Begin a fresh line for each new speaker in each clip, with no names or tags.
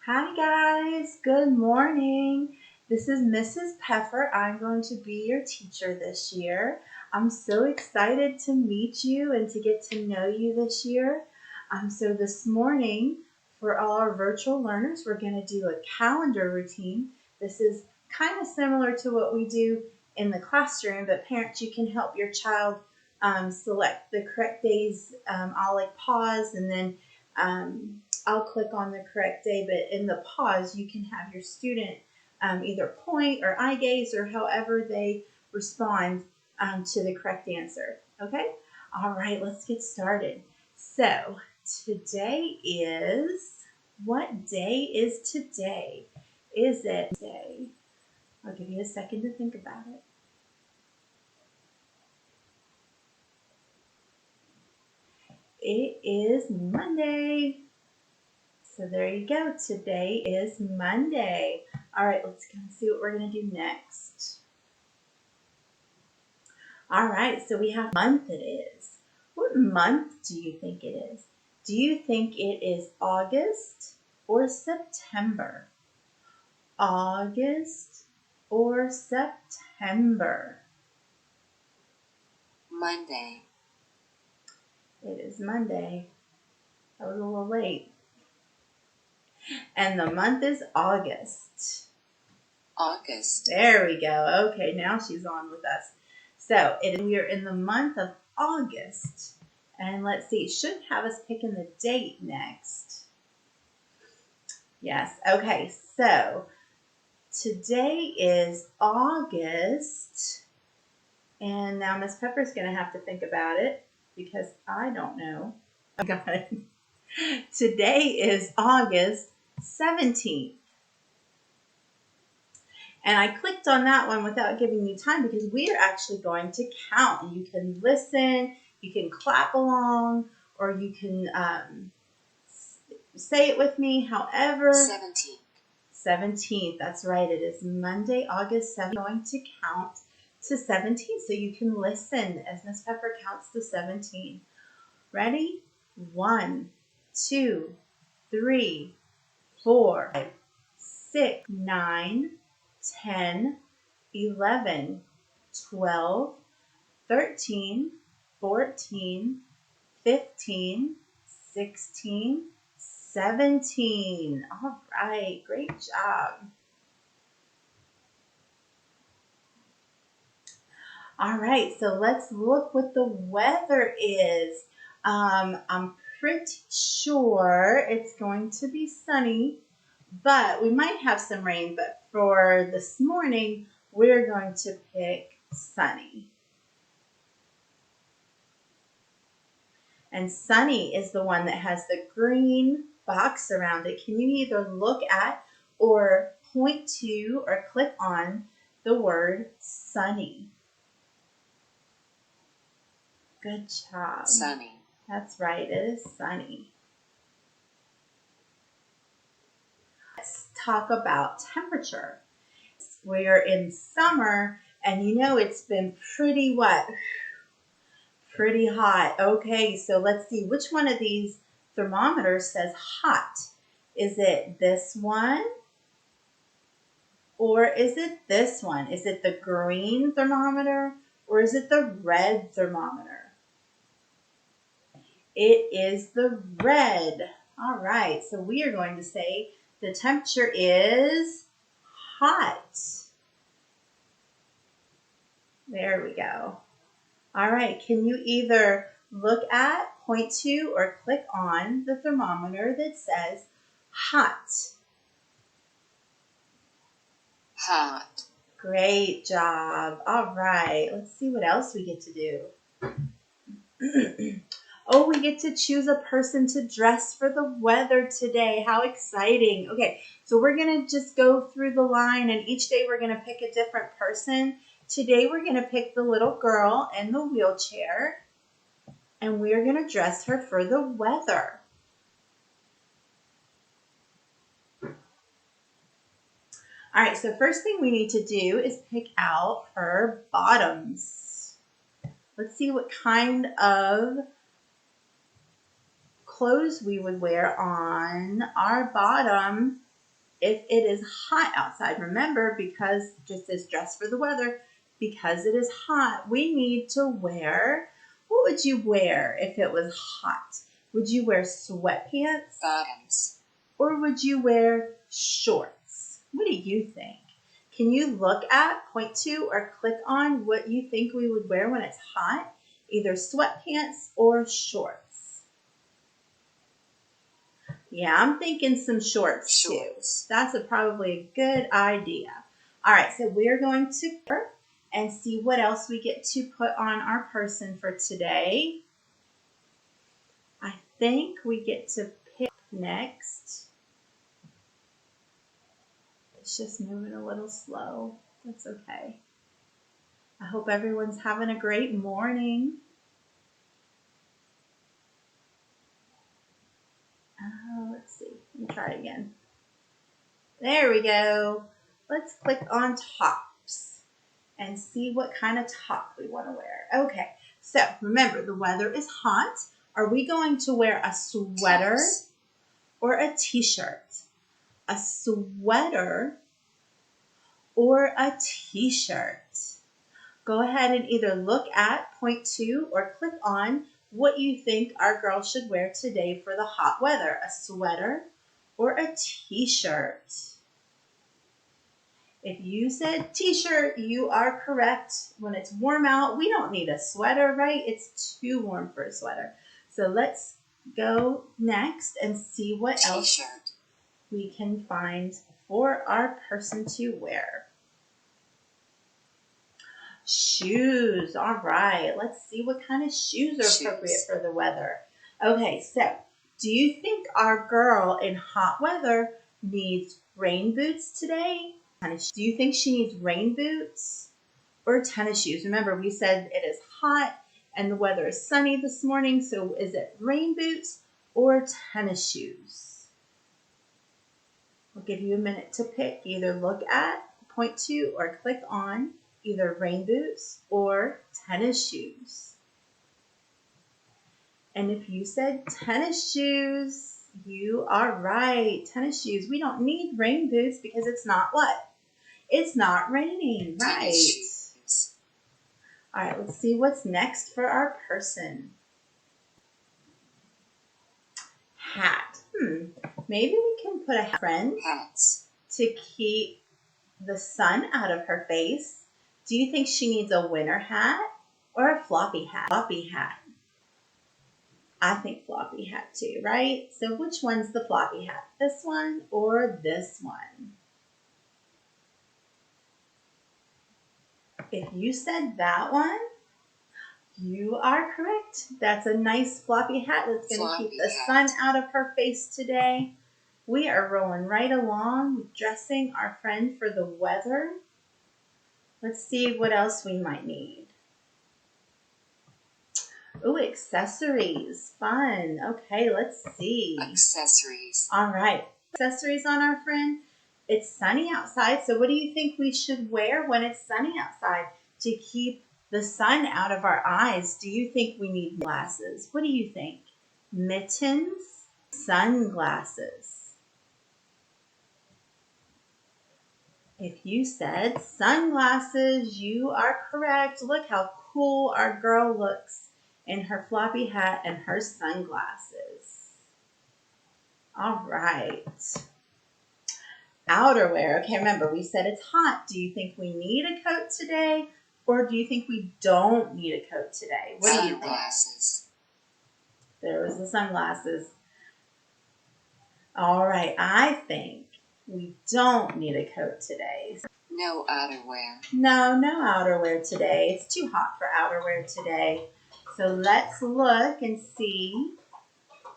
Hi guys, good morning. This is Mrs. Peffer. I'm going to be your teacher this year. I'm so excited to meet you and to get to know you this year. So this morning, for all our virtual learners, we're going to do a calendar routine. This is kind of similar to what we do in the classroom, but parents, you can help your child select the correct days. I'll pause and then I'll click on the correct day, but in the pause, you can have your student either point or eye gaze or however they respond to the correct answer. Okay? All right, let's get started. So, what day is today? Is it day? I'll give you a second to think about it. It is Monday. So there you go. Today is Monday. All right, let's go and see what we're going to do next. All right, so we have month it is. What month do you think it is? Do you think it is August or September? August or September?
Monday.
It is Monday. I was a little late. And the month is August.
August.
There we go. Okay, now she's on with us. So we are in the month of August. And let's see, it should have us picking the date next. Yes, okay, so today is August. And now Miss Pepper's going to have to think about it because I don't know. I got it. Today is August 17th. And I clicked on that one without giving you time because we are actually going to count. You can listen, you can clap along, or you can say it with me, however.
17th.
17th, that's right. It is Monday, August 7th. I'm going to count to 17 so you can listen as Miss Pepper counts to 17. Ready? 1, 2, 3, 4, 5, 6, 9, 10, 11, 12, 13, 14, 15, 16, 17. All right, great job. All right, so let's look what the weather is. I'm pretty sure it's going to be sunny, but we might have some rain. But for this morning, we're going to pick sunny. And sunny is the one that has the green box around it. Can you either look at or point to or click on the word sunny? Good job.
Sunny.
That's right, it is sunny. Let's talk about temperature. We're in summer and you know it's been pretty wet, pretty hot. Okay, so let's see which one of these thermometers says hot. Is it this one? Or is it this one? Is it the green thermometer or is it the red thermometer? It is the red. All right, so we are going to say the temperature is hot. There we go. All right, can you either look at, point to, or click on the thermometer that says hot?
Hot.
Great job. All right, let's see what else we get to do. Oh, we get to choose a person to dress for the weather today. How exciting. Okay, so we're going to just go through the line, and each day we're going to pick a different person. Today we're going to pick the little girl in the wheelchair, and we're going to dress her for the weather. All right, so first thing we need to do is pick out her bottoms. Let's see what kind of clothes we would wear on our bottom if it is hot outside, remember, because just as dress for the weather, because it is hot, we need to wear, what would you wear if it was hot? Would you wear sweatpants?
Bottoms.
Or would you wear shorts? What do you think? Can you look at, point to, or click on what you think we would wear when it's hot? Either sweatpants or shorts. Yeah, I'm thinking some shorts too. That's probably a good idea. All right, so we're going to go and see what else we get to put on our person for today. I think we get to pick next. It's just moving a little slow. That's okay. I hope everyone's having a great morning. Let's see. Let me try it again. There we go. Let's click on tops and see what kind of top we want to wear. Okay, so remember the weather is hot. Are we going to wear a sweater or a t-shirt? A sweater or a t-shirt? Go ahead and either look at, point to, or click on what you think our girl should wear today for the hot weather. A sweater or a t-shirt? If you said t-shirt, you are correct. When it's warm out, we don't need a sweater, right? It's too warm for a sweater. So let's go next and see what else we can find for our person to wear. Shoes. All right. Let's see what kind of shoes are appropriate for the weather. Okay, so do you think our girl in hot weather needs rain boots today? Do you think she needs rain boots or tennis shoes? Remember, we said it is hot and the weather is sunny this morning, so is it rain boots or tennis shoes? I'll give you a minute to pick. Either look at, point to, or click on either rain boots or tennis shoes. And if you said tennis shoes, you are right. Tennis shoes. We don't need rain boots because it's not what? It's not raining, right? All right, let's see what's next for our person. Hat. Maybe we can put a hat to keep the sun out of her face. Do you think she needs a winter hat or a floppy hat? Floppy hat. I think floppy hat too, right? So which one's the floppy hat? This one or this one? If you said that one, you are correct. That's a nice floppy hat that's going to keep the sun out of her face today. We are rolling right along, dressing our friend for the weather. Let's see what else we might need. Oh, accessories. Fun. Okay, let's see.
Accessories.
All right. Accessories on our friend. It's sunny outside, so what do you think we should wear when it's sunny outside to keep the sun out of our eyes? Do you think we need glasses? What do you think? Mittens? Sunglasses? If you said sunglasses, you are correct. Look how cool our girl looks in her floppy hat and her sunglasses. All right. Outerwear. Okay, remember, we said it's hot. Do you think we need a coat today? Or do you think we don't need a coat today? What do you think?
Sunglasses.
There was the sunglasses. All right, I think we don't need a coat today.
No outerwear.
No outerwear today. It's too hot for outerwear today. So let's look and see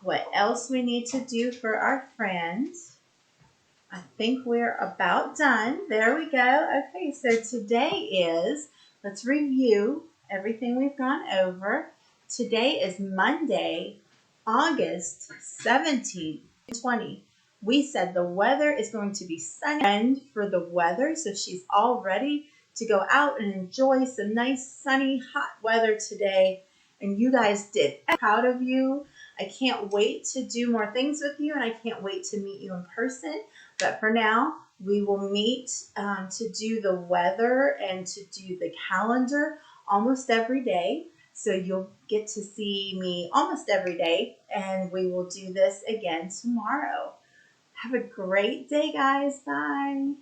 what else we need to do for our friend. I think we're about done. There we go. Okay, so today is, let's review everything we've gone over. Today is Monday, August 17th, 2020. We said the weather is going to be sunny and for the weather, so she's all ready to go out and enjoy some nice sunny hot weather today. And you guys did. I'm proud of you. I can't wait to do more things with you, and I can't wait to meet you in person. But for now, we will meet to do the weather and to do the calendar almost every day. So you'll get to see me almost every day, and we will do this again tomorrow. Have a great day, guys. Bye.